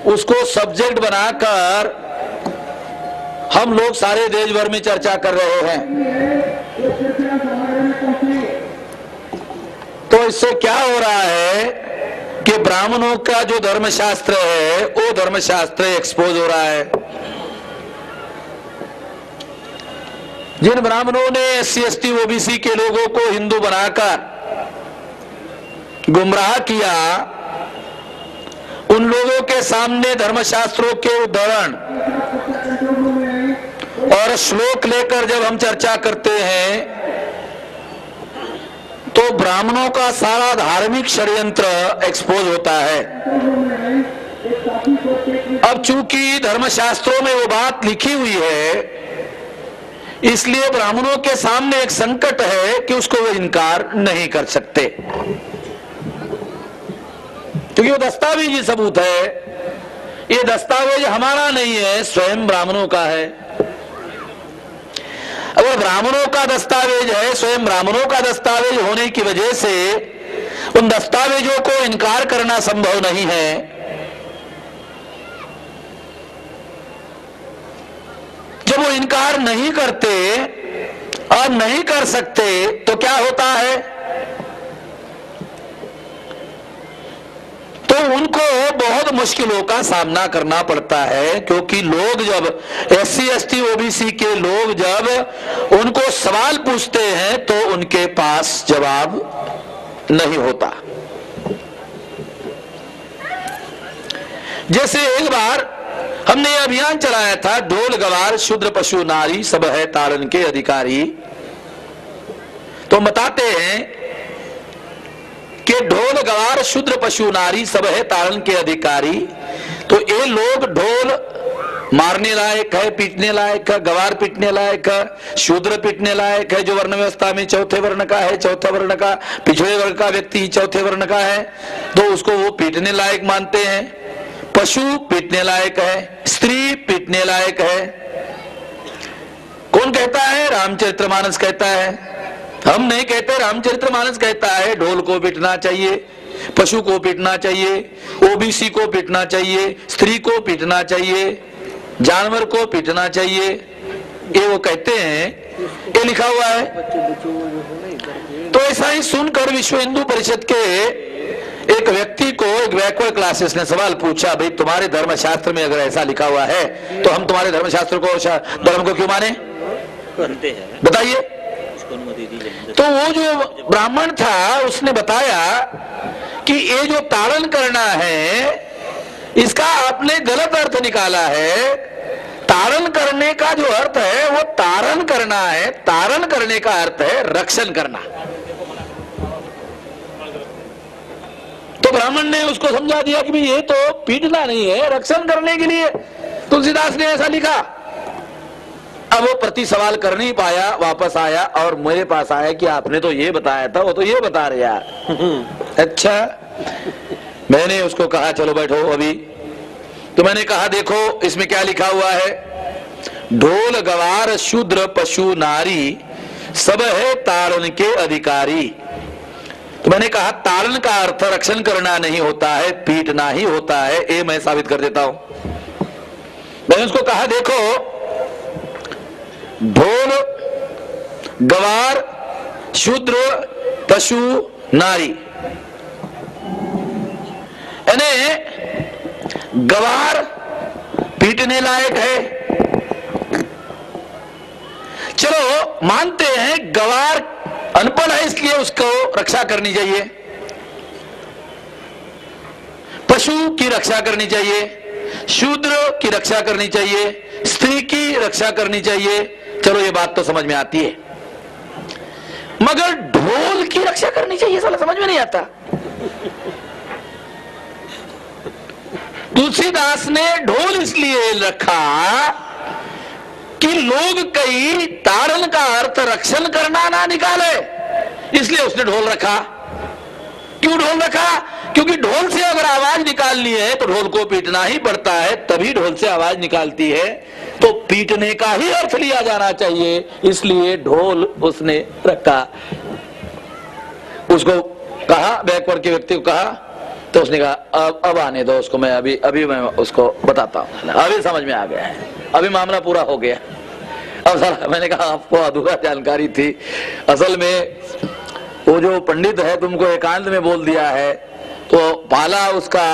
उसको सब्जेक्ट बनाकर हम लोग सारे देश भर में चर्चा कर रहे हैं। तो इससे क्या हो रहा है कि ब्राह्मणों का जो धर्मशास्त्र है वो धर्मशास्त्र एक्सपोज हो रहा है। जिन ब्राह्मणों ने SC ST OBC के लोगों को हिंदू बनाकर गुमराह किया, उन लोगों के सामने धर्मशास्त्रों के उदाहरण और श्लोक लेकर जब हम चर्चा करते हैं तो ब्राह्मणों का सारा धार्मिक षड्यंत्र एक्सपोज होता है। अब चूंकि धर्मशास्त्रों में वो बात लिखी हुई है, इसलिए ब्राह्मणों के सामने एक संकट है कि उसको वे इनकार नहीं कर सकते, क्योंकि वो दस्तावेजी सबूत है। ये दस्तावेज हमारा नहीं है, स्वयं ब्राह्मणों का है। अगर ब्राह्मणों का दस्तावेज है, स्वयं ब्राह्मणों का दस्तावेज होने की वजह से उन दस्तावेजों को इनकार करना संभव नहीं है। जब वो इनकार नहीं करते और नहीं कर सकते तो क्या होता है, तो उनको बहुत मुश्किलों का सामना करना पड़ता है। क्योंकि लोग जब SC ST OBC के लोग जब उनको सवाल पूछते हैं तो उनके पास जवाब नहीं होता। जैसे एक बार हमने यह अभियान चलाया था, ढोल गवार शूद्र पशु नारी सब है ताड़न के अधिकारी। तो बताते हैं कि ढोल गवार शूद्र पशु नारी सब है ताड़न के अधिकारी। तो ये लोग ढोल मारने लायक है, पीटने लायक है, गवार पीटने लायक है, शूद्र पीटने लायक है, जो वर्ण व्यवस्था में चौथे वर्ण का है, चौथे वर्ण का पिछड़े वर्ग का व्यक्ति चौथे वर्ण का है, तो उसको वो पीटने लायक मानते हैं। पशु पीटने लायक है, स्त्री पीटने लायक है। कौन कहता है? रामचरितमानस कहता है। हम नहीं कहते, रामचरितमानस कहता है ढोल को पीटना चाहिए, पशु को पीटना चाहिए, OBC को पीटना चाहिए, स्त्री को पीटना चाहिए, जानवर को पीटना चाहिए। ये वो कहते हैं, ये लिखा हुआ है। तो ऐसा ही सुनकर विश्व हिंदू परिषद के एक व्यक्ति को एक बैकवर्ड क्लासेस ने सवाल पूछा, भाई तुम्हारे धर्मशास्त्र में अगर ऐसा लिखा हुआ है तो हम तुम्हारे धर्मशास्त्र को धर्म को क्यों माने, बताइए। तो वो जो ब्राह्मण था उसने बताया कि ये जो ताड़न करना है इसका आपने गलत अर्थ निकाला है। ताड़न करने का जो अर्थ है वो तारण करना है, तारण करने का अर्थ है रक्षण करना। तो ब्राह्मण ने उसको समझा दिया कि ये तो पीटना नहीं है, रक्षण करने के लिए तुलसीदास ने ऐसा लिखा। अब वो प्रति सवाल कर नहीं पाया, वापस आया और मेरे पास आया कि आपने तो ये बताया था, वो तो ये बता रहे यार। अच्छा, मैंने उसको कहा चलो बैठो अभी। तो मैंने कहा देखो इसमें क्या लिखा हुआ है, ढोल गवार शूद्र पशु नारी सब है ताड़न के अधिकारी। तो मैंने कहा ताड़न का अर्थ रक्षण करना नहीं होता है, पीटना ही होता है। ये मैं साबित कर देता हूं। मैंने उसको कहा देखो ढोल गवार शूद्र पशु नारी, यानी गवार पीटने लायक है। चलो मानते हैं गवार अनपढ़ है इसलिए उसको रक्षा करनी चाहिए, पशु की रक्षा करनी चाहिए, शूद्र की रक्षा करनी चाहिए, स्त्री की रक्षा करनी चाहिए। चलो ये बात तो समझ में आती है, मगर ढोल की रक्षा करनी चाहिए साला समझ में नहीं आता। तुलसीदास ने ढोल इसलिए रखा कि लोग कई ताड़न का अर्थ रक्षण करना ना निकाले, इसलिए उसने ढोल रखा। क्यों ढोल रखा? क्योंकि ढोल से अगर आवाज निकालनी है तो ढोल को पीटना ही पड़ता है, तभी ढोल से आवाज निकालती है। तो पीटने का ही अर्थ लिया जाना चाहिए, इसलिए ढोल उसने रखा। उसको कहा, बैकवर्ड के व्यक्ति को कहा तो उसने कहा अब आने दो उसको, मैं अभी मैं उसको बताता हूँ। अभी समझ में आ गया है, अभी मामला पूरा हो गया। अब साला मैंने कहा आपको अधूरा जानकारी थी, असल में वो जो पंडित है तुमको एकांत में बोल दिया है, तो पाला उसका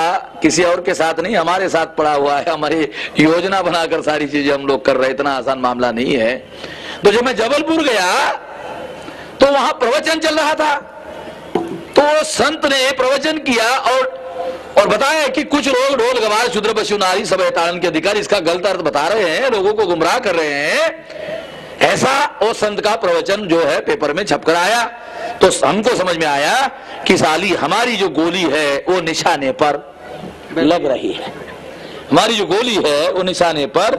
किसी और के साथ नहीं हमारे साथ पड़ा हुआ है। हमारी योजना बनाकर सारी चीजें हम लोग कर रहे, इतना आसान मामला नहीं है। तो जब मैं जबलपुर गया तो वहां प्रवचन चल रहा था, तो संत ने प्रवचन किया और बताया कि कुछ लोग ढोल गवार शूद्र पशु नारी सब ताड़न के अधिकारी इसका गलत अर्थ बता रहे हैं, लोगों को गुमराह कर रहे हैं। ऐसा वो संत का प्रवचन जो है पेपर में छपकर आया। तो हमको समझ में आया कि साली हमारी जो गोली है वो निशाने पर लग रही है, हमारी जो गोली है वो निशाने पर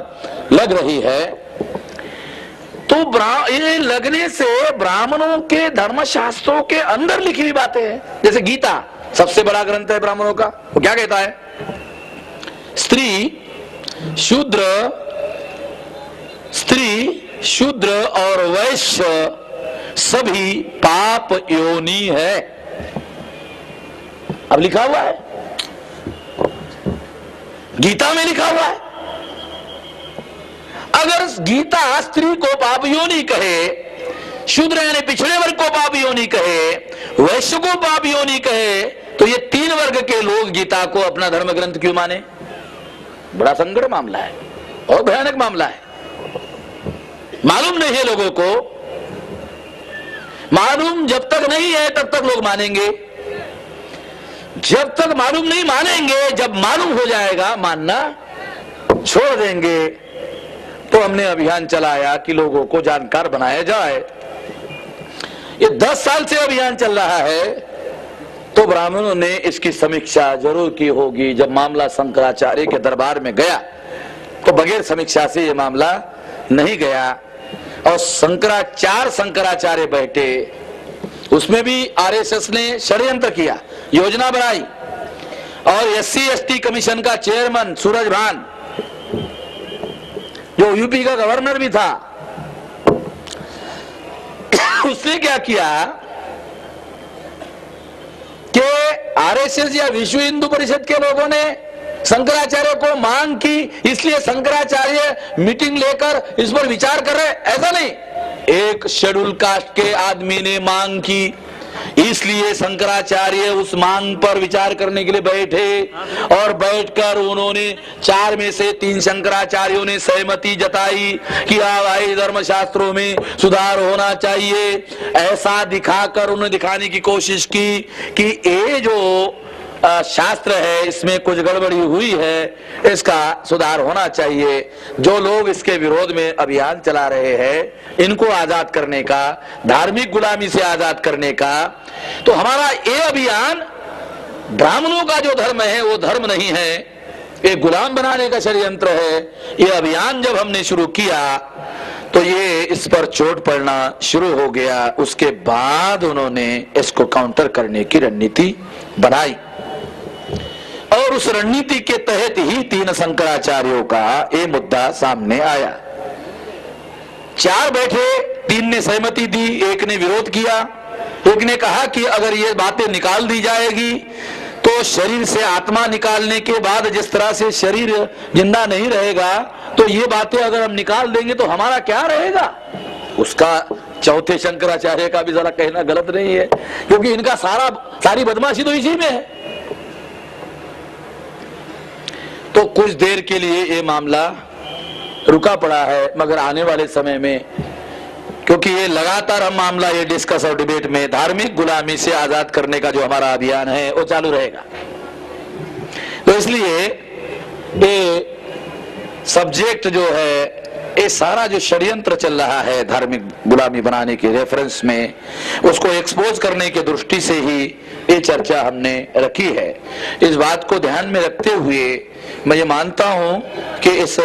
लग रही है। तो ये लगने से ब्राह्मणों के धर्मशास्त्रों के अंदर लिखी हुई बातें हैं, जैसे गीता सबसे बड़ा ग्रंथ है ब्राह्मणों का, वो क्या कहता है? स्त्री शूद्र और वैश्य सभी पाप योनि है। अब लिखा हुआ है, गीता में लिखा हुआ है। अगर गीता स्त्री को पाप योनि कहे, शूद्र यानी पिछड़े वर्ग को पाप योनि कहे, वैश्य को पाप योनि कहे, तो ये तीन वर्ग के लोग गीता को अपना धर्म ग्रंथ क्यों माने? बड़ा संकट मामला है और भयानक मामला है। मालूम नहीं है लोगों को, मालूम जब तक नहीं है तब तक लोग मानेंगे, जब तक मालूम नहीं मानेंगे, जब मालूम हो जाएगा मानना छोड़ देंगे। तो हमने अभियान चलाया कि लोगों को जानकार बनाया जाए। ये 10 साल से अभियान चल रहा है, तो ब्राह्मणों ने इसकी समीक्षा जरूर की होगी। जब मामला शंकराचार्य के दरबार में गया तो बगैर समीक्षा से ये मामला नहीं गया, और शंकराचार्य बैठे, उसमें भी आरएसएस ने षड्यंत्र किया, योजना बनाई, और SC/ST कमीशन का चेयरमैन सूरज भान जो यूपी का गवर्नर भी था, उसने क्या किया कि आरएसएस या विश्व हिंदू परिषद के लोगों ने शंकराचार्य को मांग की, इसलिए शंकराचार्य मीटिंग लेकर इस पर विचार कर रहे, ऐसा नहीं। एक शेड्यूल कास्ट के आदमी ने मांग की, इसलिए शंकराचार्य उस मांग पर विचार करने के लिए बैठे, और बैठकर उन्होंने 4 में से 3 शंकराचार्यों ने सहमति जताई कि भाई धर्मशास्त्रों में सुधार होना चाहिए। ऐसा दिखाकर उन्होंने दिखाने की कोशिश की कि ये जो शास्त्र है इसमें कुछ गड़बड़ी हुई है, इसका सुधार होना चाहिए। जो लोग इसके विरोध में अभियान चला रहे हैं, इनको आजाद करने का, धार्मिक गुलामी से आजाद करने का, तो हमारा ये अभियान ब्राह्मणों का जो धर्म है वो धर्म नहीं है, ये गुलाम बनाने का षड्यंत्र है। ये अभियान जब हमने शुरू किया तो ये इस पर चोट पड़ना शुरू हो गया। उसके बाद उन्होंने इसको काउंटर करने की रणनीति बनाई, और उस रणनीति के तहत ही 3 शंकराचार्यों का ये मुद्दा सामने आया। 4 बैठे, 3 ने सहमति दी, 1 ने विरोध किया। एक ने कहा कि अगर ये बातें निकाल दी जाएगी तो शरीर से आत्मा निकालने के बाद जिस तरह से शरीर जिंदा नहीं रहेगा, तो ये बातें अगर हम निकाल देंगे तो हमारा क्या रहेगा? उसका चौथे शंकराचार्य का भी जरा कहना गलत नहीं है, क्योंकि इनका सारी बदमाशी तो इसी में है। तो कुछ देर के लिए ये मामला रुका पड़ा है, मगर आने वाले समय में, क्योंकि ये लगातार हम मामला ये डिस्कस और डिबेट में धार्मिक गुलामी से आजाद करने का जो हमारा अभियान है वो चालू रहेगा। तो इसलिए ये सब्जेक्ट जो है, ये सारा जो षड्यंत्र चल रहा है धार्मिक गुलामी बनाने के रेफरेंस में, उसको एक्सपोज करने की दृष्टि से ही ये चर्चा हमने रखी है। इस बात को ध्यान में रखते हुए मैं ये मानता हूं कि इस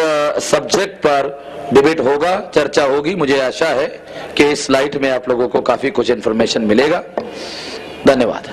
सब्जेक्ट पर डिबेट होगा, चर्चा होगी। मुझे आशा है कि इस लाइट में आप लोगों को काफी कुछ इंफॉर्मेशन मिलेगा। धन्यवाद।